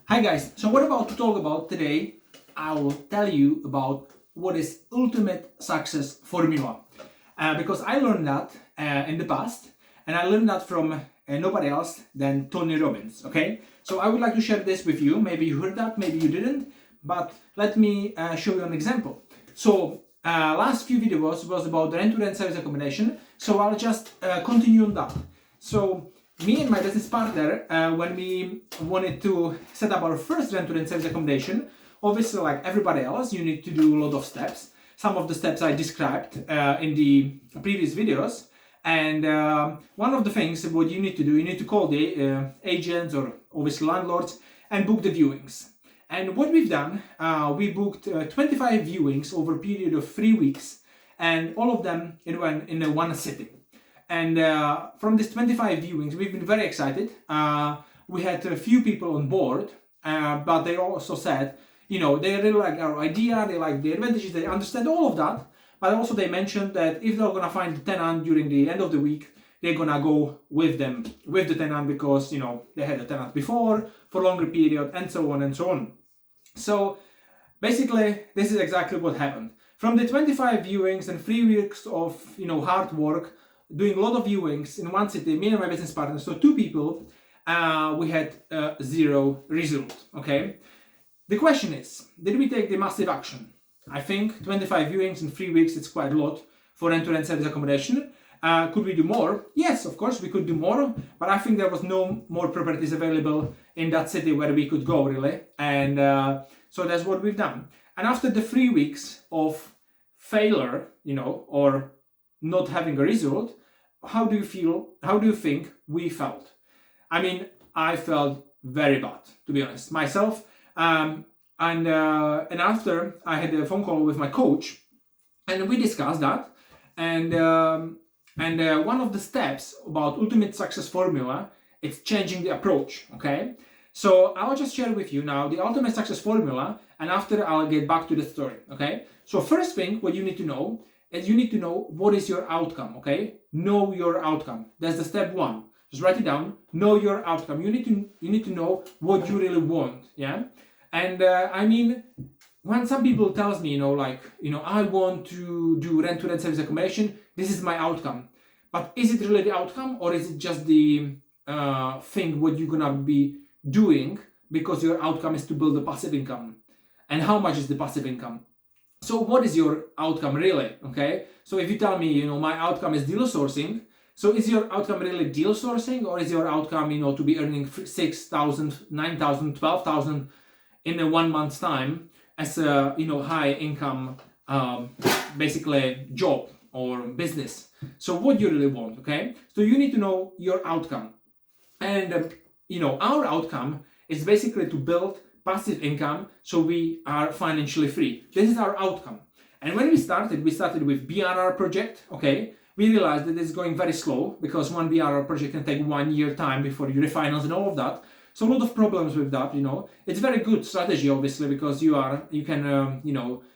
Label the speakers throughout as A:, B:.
A: Hi guys, so what about to talk about today? I will tell you about what is ultimate success formula. Because I learned that in the past, and I learned that from nobody else than Tony Robbins. Okay, so I would like to share this with you. Maybe you heard that, maybe you didn't, but let me show you an example. So last few videos was about the end-to-end service accommodation. So I'll just continue on that. So me and my business partner, when we wanted to set up our first rent-to-rent service accommodation, obviously like everybody else, you need to do a lot of steps. Some of the steps I described in the previous videos. And one of the things what you need to do, you need to call the agents or obviously landlords and book the viewings. And what we've done, we booked 25 viewings over a period of 3 weeks, and all of them in one sitting. And from these 25 viewings, we've been very excited. We had a few people on board, but they also said, they really like our idea, they like the advantages, they understand all of that. But also they mentioned that if they're gonna find the tenant during the end of the week, they're gonna go with the tenant because, they had a tenant before for a longer period and so on and so on. So basically, this is exactly what happened. From the 25 viewings and 3 weeks of, hard work, doing a lot of viewings in one city, me and my business partner, so 2 people, we had 0 result, okay? The question is, did we take the massive action? I think 25 viewings in 3 weeks, it's quite a lot for end-to-end service accommodation. Could we do more? Yes, of course, we could do more, but I think there was no more properties available in that city where we could go, really. And so that's what we've done. And after the 3 weeks of failure, or not having a result, how do you feel? How do you think we felt? I mean, I felt very bad, to be honest, myself. And after I had a phone call with my coach, and we discussed that. And one of the steps about ultimate success formula is changing the approach. Okay, so I'll just share with you now the ultimate success formula, and after I'll get back to the story. Okay, so first thing what you need to know is you need to know what is your outcome. Okay, know your outcome. That's the step 1. Just write it down. Know your outcome. You need to know what you really want. Yeah, and I mean, when some people tells me, I want to do rent-to-rent service accommodation, this is my outcome. But is it really the outcome, or is it just the thing what you're gonna be doing because your outcome is to build a passive income? And how much is the passive income? So what is your outcome really? Okay, so if you tell me, my outcome is deal sourcing, so is your outcome really deal sourcing, or is your outcome, to be earning 6,000, 9,000, 12,000 in a 1 month's time as a high income basically job or business? So what you really want? Okay, so you need to know your outcome, and our outcome is basically to build passive income so we are financially free. This is our outcome. And when we started with BRR project. Okay, we realized that it's going very slow because one BRR project can take 1 year time before you refinance and all of that. So a lot of problems with that. It's very good strategy, obviously, because you can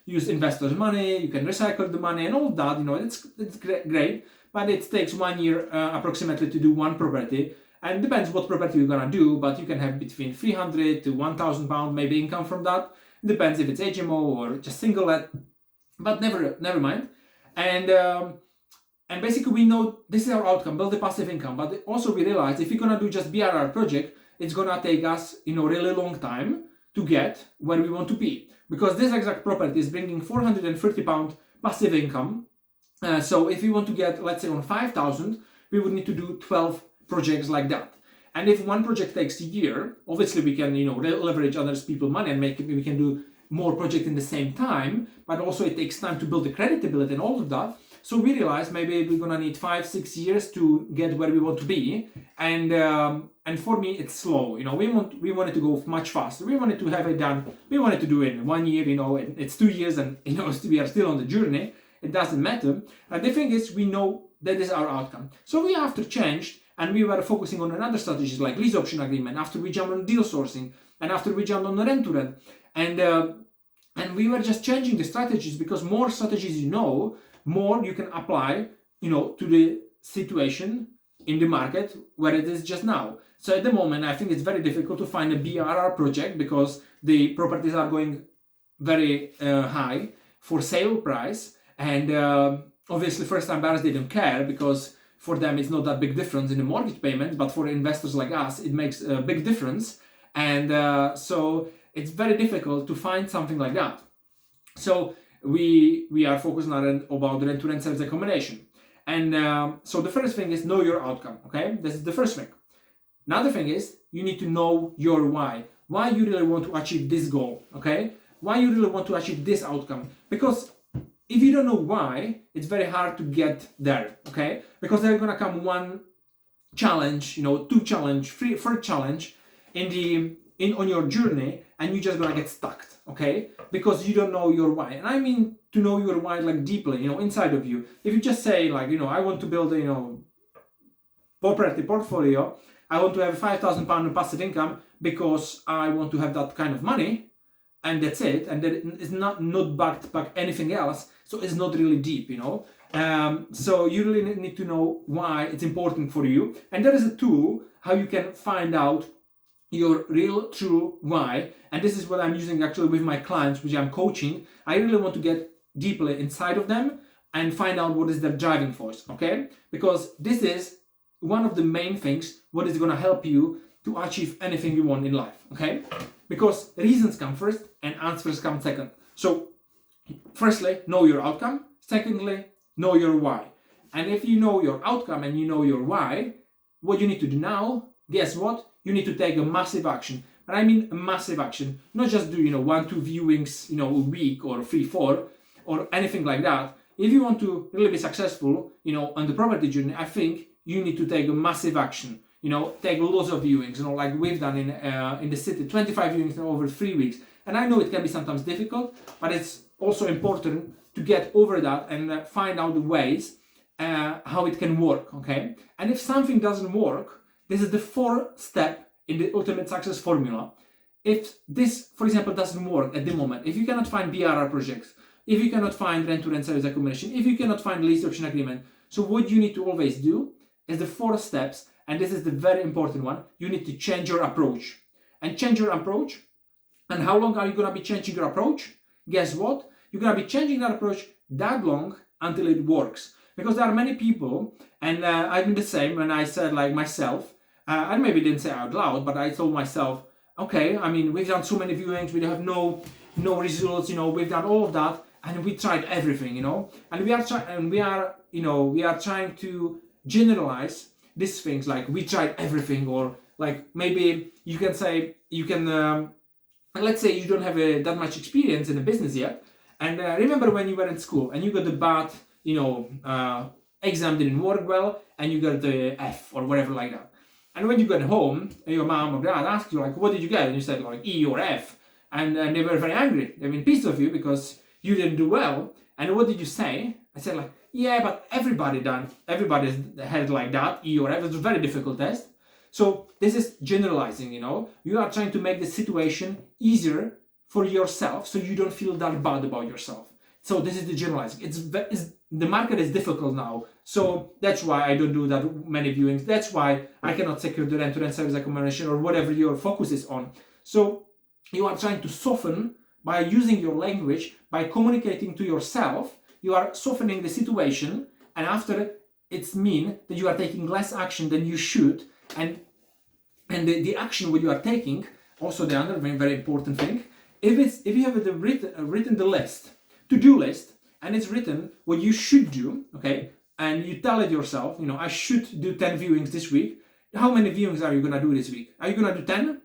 A: use investors' money, you can recycle the money and all of that. It's great, but it takes 1 year approximately to do one property, and depends what property you're gonna do. But you can have between 300 to 1,000 pound maybe income from that. It depends if it's HMO or just single let, but never mind. And basically we know this is our outcome, build the passive income. But also we realize if you're gonna do just BRR project, it's gonna take us, really long time to get where we want to be, because this exact property is bringing 430 pound passive income. So if we want to get, let's say, on 5,000, we would need to do 12 projects like that. And if one project takes a year, obviously we can, leverage other people's money and we can do more projects in the same time. But also it takes time to build the creditability and all of that. So we realized maybe we're gonna need 5-6 years to get where we want to be, and for me it's slow. We wanted to go much faster. We wanted to have it done. We wanted to do it in 1 year. It's 2 years, and we are still on the journey. It doesn't matter. And the thing is, we know that is our outcome. So we after changed, and we were focusing on another strategies like lease option agreement. After we jumped on deal sourcing, and after we jumped on the rent to rent, and we were just changing the strategies, because more strategies more you can apply, to the situation in the market where it is just now. So at the moment, I think it's very difficult to find a BRR project because the properties are going very high for sale price, and obviously first-time buyers, they don't care because for them it's not that big difference in the mortgage payments, but for investors like us it makes a big difference, and so it's very difficult to find something like that. So we are focusing on about rent-to-rent service accommodation, and so the first thing is know your outcome. Okay, this is the first thing. Another thing is you need to know your why you really want to achieve this goal. Okay, why you really want to achieve this outcome, because if you don't know why, it's very hard to get there. Okay, because there's gonna come one challenge, two challenge, third challenge on your journey, and you're just gonna get stuck. Okay, because you don't know your why. And I mean to know your why like deeply, inside of you. If you just say like, I want to build a property portfolio, I want to have £5,000 passive income because I want to have that kind of money, and that's it, and that is not backed by anything else, so it's not really deep. So you really need to know why it's important for you, and there is a tool how you can find out your real true why, and this is what I'm using actually with my clients which I'm coaching. I really want to get deeply inside of them and find out what is their driving force. Okay, because this is one of the main things what is going to help you to achieve anything you want in life. Okay, because reasons come first and answers come second. So firstly, know your outcome. Secondly, know your why. And if you know your outcome and you know your why, what you need to do now, guess what? You need to take a massive action. And I mean a massive action. Not just do 1-2 viewings a week or 3-4 or anything like that. If you want to really be successful on the property journey, I think you need to take a massive action. Take lots of viewings, like we've done in the city, 25 viewings in over 3 weeks. And I know it can be sometimes difficult, but it's also important to get over that and find out the ways how it can work. Okay, and if something doesn't work, this is the 4th step in the ultimate success formula. If this, for example, doesn't work at the moment, if you cannot find BRR projects, if you cannot find rent-to-rent service accommodation, if you cannot find lease option agreement, so what you need to always do is the 4 steps, and this is the very important one. You need to change your approach. And change your approach. And how long are you going to be changing your approach? Guess what? You're going to be changing that approach that long until it works. Because there are many people, and I've been the same when I said like myself, I maybe didn't say out loud, but I told myself, okay, I mean, we've done so many viewings, we have no results, we've done all of that, and we tried everything, and we are trying to generalize these things, like we tried everything, or like maybe you can say, let's say you don't have that much experience in the business yet, and remember when you were in school and you got the bad, exam didn't work well, and you got the F or whatever like that. And when you got home, your mom or dad asked you like, what did you get? And you said like E or F, and they were very angry. They've been pissed off you because you didn't do well. And what did you say? I said like, yeah, but everybody had like that, E or F. It's a very difficult test. So this is generalizing, You are trying to make the situation easier for yourself so you don't feel that bad about yourself. So this is the generalizing. The market is difficult now. So that's why I don't do that many viewings. That's why I cannot secure the rent-to-rent service accommodation or whatever your focus is on. So you are trying to soften by using your language, by communicating to yourself. You are softening the situation, and after it's mean that you are taking less action than you should, and the action what you are taking, also the other very important thing, if you have written the list, to-do list, and it's written what you should do, okay, and you tell it yourself, I should do 10 viewings this week. How many viewings are you gonna do this week? Are you gonna do 10?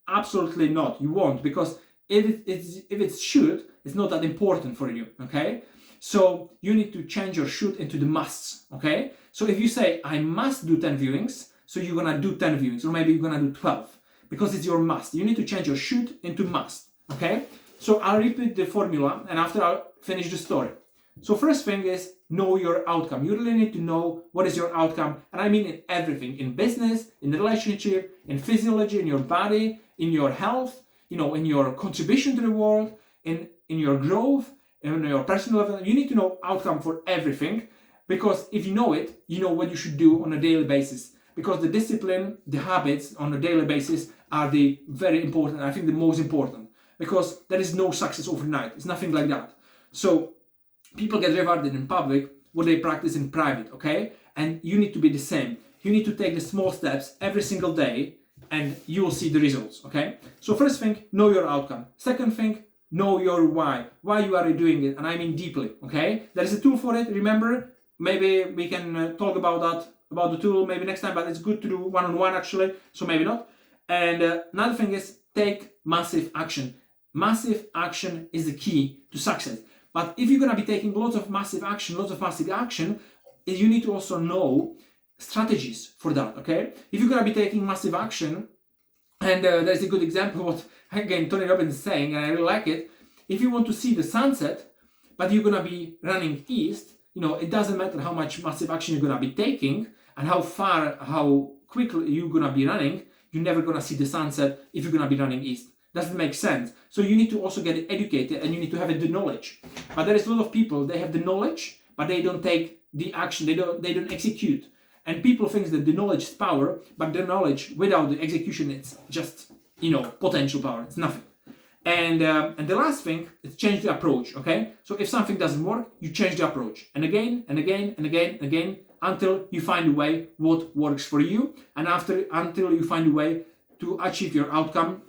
A: Absolutely not. You won't, because if it should, it's not that important for you, okay? So you need to change your should into the musts, okay? So if you say, I must do 10 viewings, so you're gonna do 10 viewings, or maybe you're gonna do 12, because it's your must. You need to change your should into must, okay? So I'll repeat the formula, and after I'll finish the story. So first thing is know your outcome. You really need to know what is your outcome, and I mean in everything, in business, in relationship, in physiology, in your body, in your health, in your contribution to the world, in your growth, in your personal level. You need to know outcome for everything, because if you know it, you know what you should do on a daily basis. because the discipline, the habits on a daily basis are the very important, I think the most important, because there is no success overnight. It's nothing like that. So people get rewarded in public what they practice in private, okay? And you need to be the same. You need to take the small steps every single day and you will see the results, okay? So first thing, know your outcome. Second thing, know your why you are doing it, and I mean deeply, okay? There is a tool for it, remember? Maybe we can talk about that, about the tool maybe next time, but it's good to do one-on-one actually, so maybe not. And another thing is take massive action. Massive action is the key to success. But if you're gonna be taking lots of massive action, you need to also know strategies for that, okay? If you're gonna be taking massive action, and there's a good example what, again, Tony Robbins is saying, and I really like it. If you want to see the sunset, but you're gonna be running east, it doesn't matter how much massive action you're gonna be taking and how quickly you're gonna be running, you're never gonna see the sunset if you're gonna be running east. Doesn't make sense. So you need to also get educated and you need to have the knowledge. But there is a lot of people, they have the knowledge, but they don't take the action, they don't execute. And people think that the knowledge is power, but the knowledge without the execution, it's just, potential power. It's nothing. And the last thing is change the approach, okay? So if something doesn't work, you change the approach. And again, and again, and again, and again, until you find a way what works for you. And until you find a way to achieve your outcome,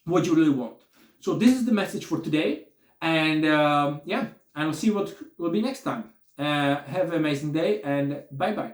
A: what you really want. So this is the message for today. And and we'll see what will be next time. Have an amazing day and bye-bye.